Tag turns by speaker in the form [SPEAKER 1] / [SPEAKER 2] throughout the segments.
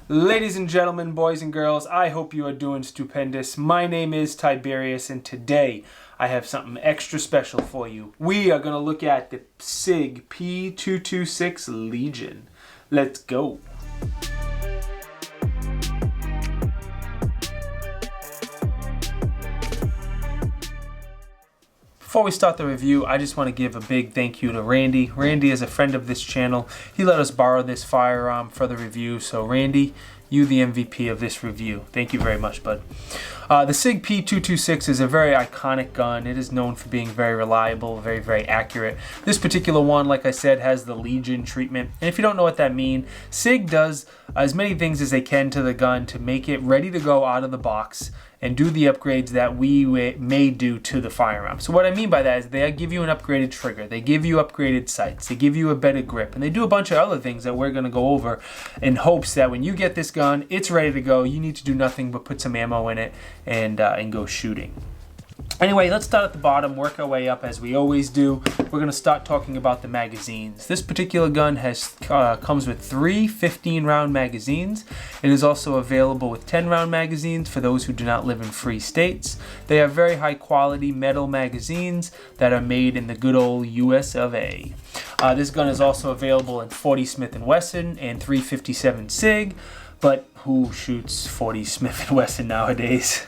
[SPEAKER 1] Ladies and gentlemen, boys and girls, I hope you are doing stupendous. My name is Tiberius, and today I have something extra special for you. We are going to look at the Sig P226 Legion. Let's go. Before we start the review, I just want to give a big thank you to Randy. Randy is a friend of this channel. He let us borrow this firearm for the review. So Randy, you the MVP of this review. Thank you very much, bud. The Sig P226 is a very iconic gun. It is known for being very reliable, very accurate. This particular one, like I said, has the Legion treatment. And if you don't know what that means, Sig does as many things as they can to the gun to make it ready to go out of the box and do the upgrades that we may do to the firearm. So what I mean by that is they give you an upgraded trigger, they give you upgraded sights, they give you a better grip, and they do a bunch of other things that we're going to go over in hopes that when you get this gun, it's ready to go. You need to do nothing but put some ammo in it and go shooting. Anyway, let's start at the bottom, work our way up as we always do. We're going to start talking about the magazines. This particular gun comes with 3 15-round magazines. It is also available with 10-round magazines for those who do not live in free states. They are very high quality metal magazines that are made in the good old US of A. This gun is also available in .40 Smith & Wesson and .357 Sig. But who shoots .40 Smith & Wesson nowadays?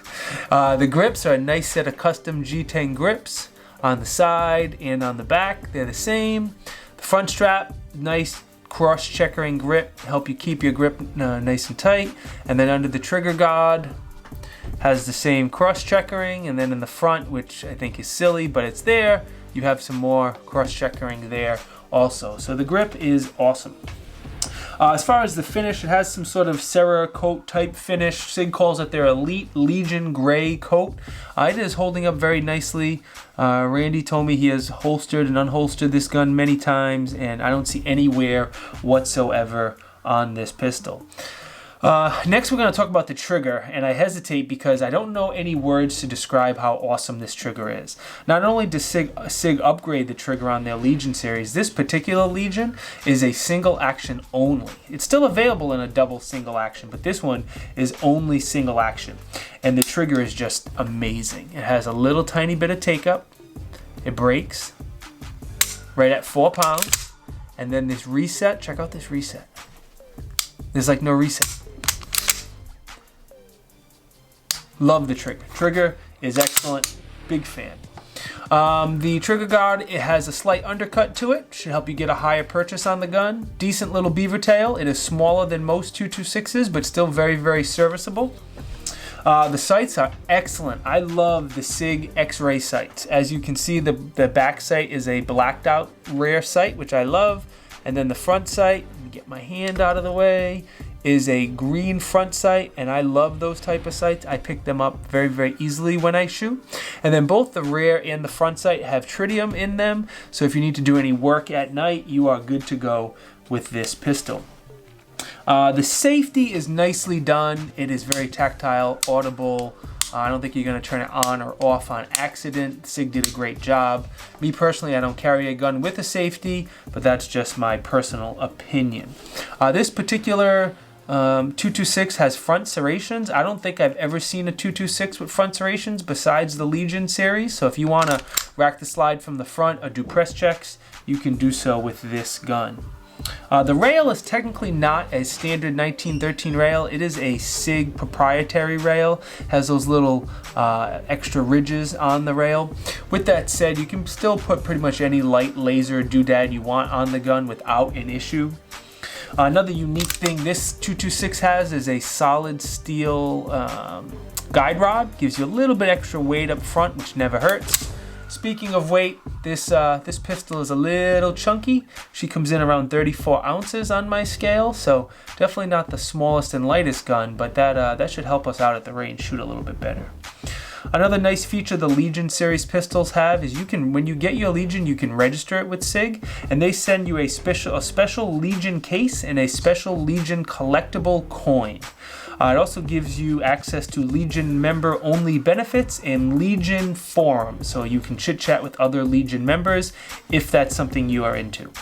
[SPEAKER 1] The grips are a nice set of custom G10 grips on the side and on the back. They're the same. The front strap, nice cross checkering grip, help you keep your grip nice and tight. And then under the trigger guard has the same cross checkering. And then in the front, which I think is silly, but it's there, you have some more cross checkering there also. So the grip is awesome. As far as the finish, it has some sort of Cerakote type finish. Sig calls it their Elite Legion Gray coat. It is holding up very nicely. Randy told me he has holstered and unholstered this gun many times, and I don't see any wear whatsoever on this pistol. Next, we're going to talk about the trigger, and I hesitate because I don't know any words to describe how awesome this trigger is. Not only does Sig upgrade the trigger on their Legion series, this particular Legion is a single action only. It's still available in a double single action, but this one is only single action, and the trigger is just amazing. It has a little tiny bit of take up. It breaks right at 4 pounds, and then this reset, check out this reset. There's like no reset. Love the trigger. Trigger is excellent. Big fan. The trigger guard, it has a slight undercut to it. Should help you get a higher purchase on the gun. Decent little beaver tail. It is smaller than most 226s, but still very serviceable. The sights are excellent. I love the Sig X-ray sights. As you can see, the back sight is a blacked out rear sight, which I love. And then the front sight, let me get my hand out of the way, is a green front sight, and I love those type of sights. I pick them up very easily when I shoot. And then both the rear and the front sight have tritium in them, so if you need to do any work at night, you are good to go with this pistol. The safety is nicely done. It is very tactile, audible. I don't think you're going to turn it on or off on accident. Sig did a great job. Me personally, I don't carry a gun with a safety, but that's just my personal opinion. This particular 226 has front serrations. I don't think I've ever seen a 226 with front serrations besides the Legion series. So if you want to rack the slide from the front or do press checks, you can do so with this gun. The rail is technically not a standard 1913 rail. It is a Sig proprietary rail. Has those little extra ridges on the rail. With that said, you can still put pretty much any light laser doodad you want on the gun without an issue. Another unique thing this 226 has is a solid steel guide rod. Gives you a little bit extra weight up front, which never hurts. Speaking of weight, this pistol is a little chunky. She comes in around 34 ounces on my scale, so definitely not the smallest and lightest gun, but that should help us out at the range shoot a little bit better. Another nice feature the Legion series pistols have is when you get your Legion, you can register it with Sig, and they send you a special Legion case and a special Legion collectible coin. It also gives you access to Legion member-only benefits and Legion forums, so you can chit-chat with other Legion members if that's something you are into.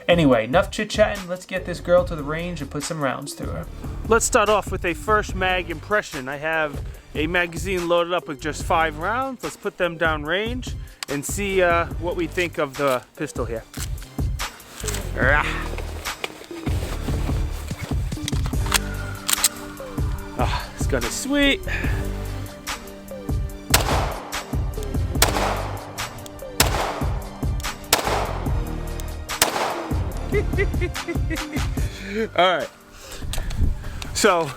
[SPEAKER 1] Anyway, enough chit-chatting. Let's get this girl to the range and put some rounds through her. Let's start off with a first mag impression. I have a magazine loaded up with just 5 rounds. Let's put them down range and see what we think of the pistol here. This gun is sweet. Alright, so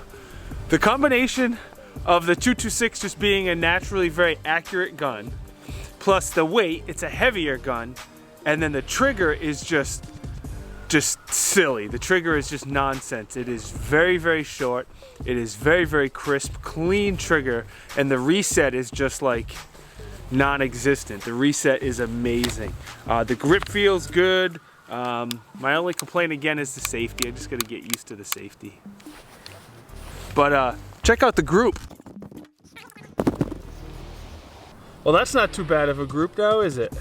[SPEAKER 1] the combination of the 226 just being a naturally very accurate gun, plus the weight, it's a heavier gun, and then the trigger is just silly. The trigger is just nonsense. It is very, very short. It is very, very crisp, clean trigger, and the reset is just like non-existent. The reset is amazing. The grip feels good. My only complaint again is the safety. I just gotta get used to the safety. But check out the group. Well, that's not too bad of a group now, is it?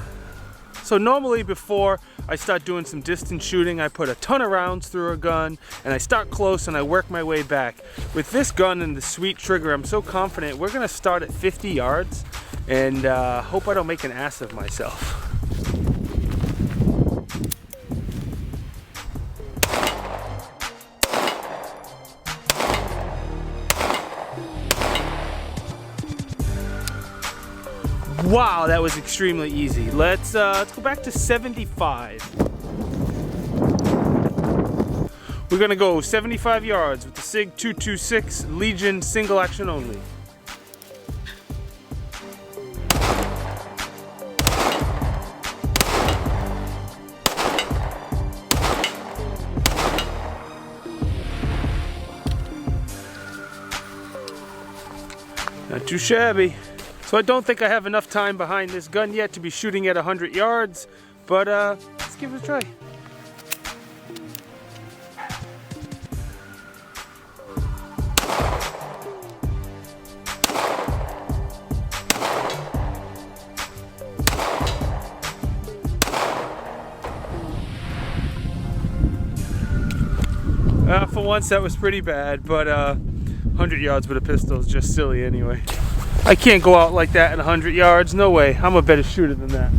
[SPEAKER 1] So normally before I start doing some distance shooting, I put a ton of rounds through a gun and I start close and I work my way back. With this gun and the sweet trigger, I'm so confident we're gonna start at 50 yards and hope I don't make an ass of myself. Wow, that was extremely easy. Let's go back to 75. We're gonna go 75 yards with the Sig 226 Legion single action only. Not too shabby. So I don't think I have enough time behind this gun yet to be shooting at 100 yards, but let's give it a try. For once that was pretty bad, but 100 yards with a pistol is just silly anyway. I can't go out like that at 100 yards. No way. I'm a better shooter than that.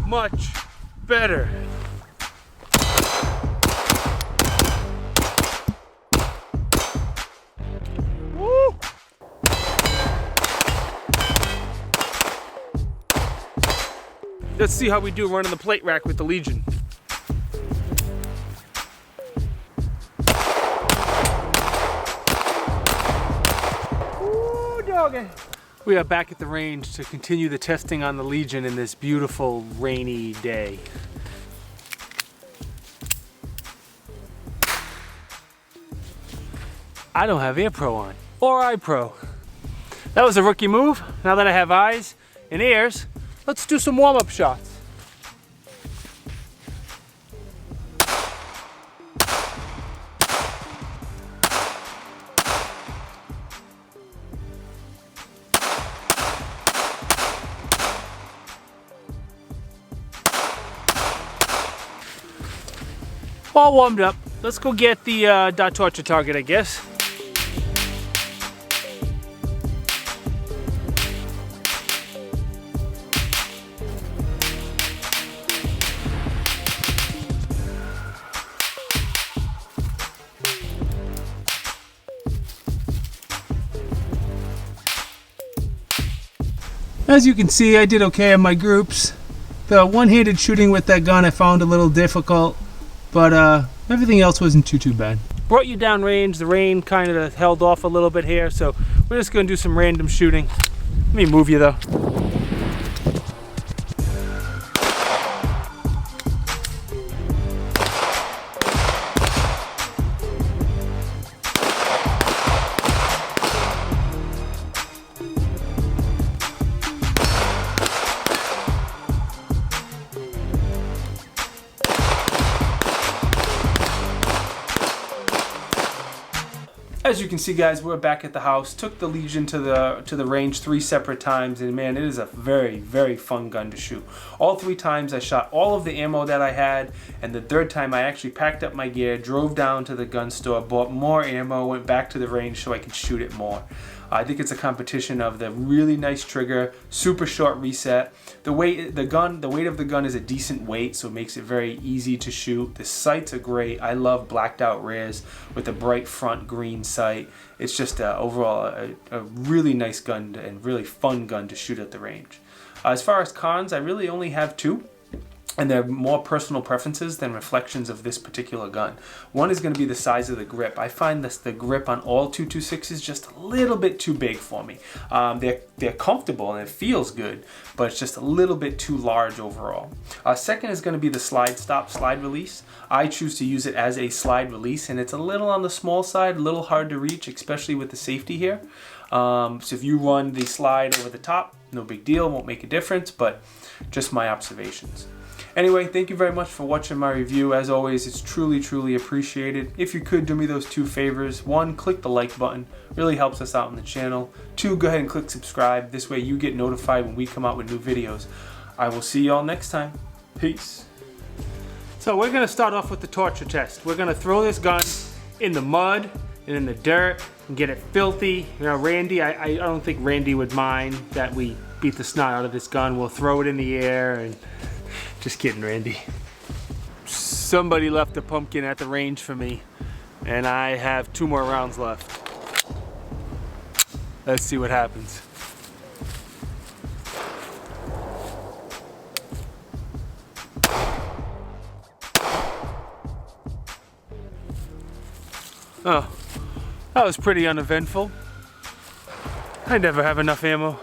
[SPEAKER 1] Much better. Woo! Let's see how we do running the plate rack with the Legion. Ooh, doggy. We are back at the range to continue the testing on the Legion in this beautiful rainy day. I don't have Air Pro on, or Eye Pro. That was a rookie move. Now that I have eyes and ears, let's do some warm-up shots. All warmed up. Let's go get the dot torture target, I guess. As you can see, I did okay in my groups. The one-handed shooting with that gun I found a little difficult, but everything else wasn't too bad. Brought you down range. The rain kind of held off a little bit here, so we're just going to do some random shooting. Let me move you though. As you can see, guys, we're back at the house. Took the Legion to the range 3 separate times, and man, it is a very, very fun gun to shoot. All 3 times I shot all of the ammo that I had, and the 3rd time I actually packed up my gear, drove down to the gun store, bought more ammo, went back to the range so I could shoot it more. I think it's a competition of the really nice trigger, super short reset. The weight of the gun is a decent weight, so it makes it very easy to shoot. The sights are great. I love blacked out rears with a bright front green sight. It's just overall a really nice gun and really fun gun to shoot at the range. As far as cons, I really only have 2. And they're more personal preferences than reflections of this particular gun. One is going to be the size of the grip. I find the grip on all 226 is just a little bit too big for me. They're comfortable and it feels good, but it's just a little bit too large overall. Second is going to be the slide release. I choose to use it as a slide release, and it's a little on the small side, a little hard to reach, especially with the safety here. So if you run the slide over the top, no big deal, won't make a difference, but just my observations. Anyway, thank you very much for watching my review. As always, it's truly, truly appreciated. If you could do me those 2 favors. 1, click the like button. Really helps us out on the channel. 2, go ahead and click subscribe. This way you get notified when we come out with new videos. I will see you all next time. Peace. So we're going to start off with the torture test. We're going to throw this gun in the mud and in the dirt and get it filthy. You know, Randy, I don't think Randy would mind that we beat the snot out of this gun. We'll throw it in the air and... Just kidding, Randy. Somebody left a pumpkin at the range for me, and I have 2 more rounds left. Let's see what happens. Oh, that was pretty uneventful. I never have enough ammo.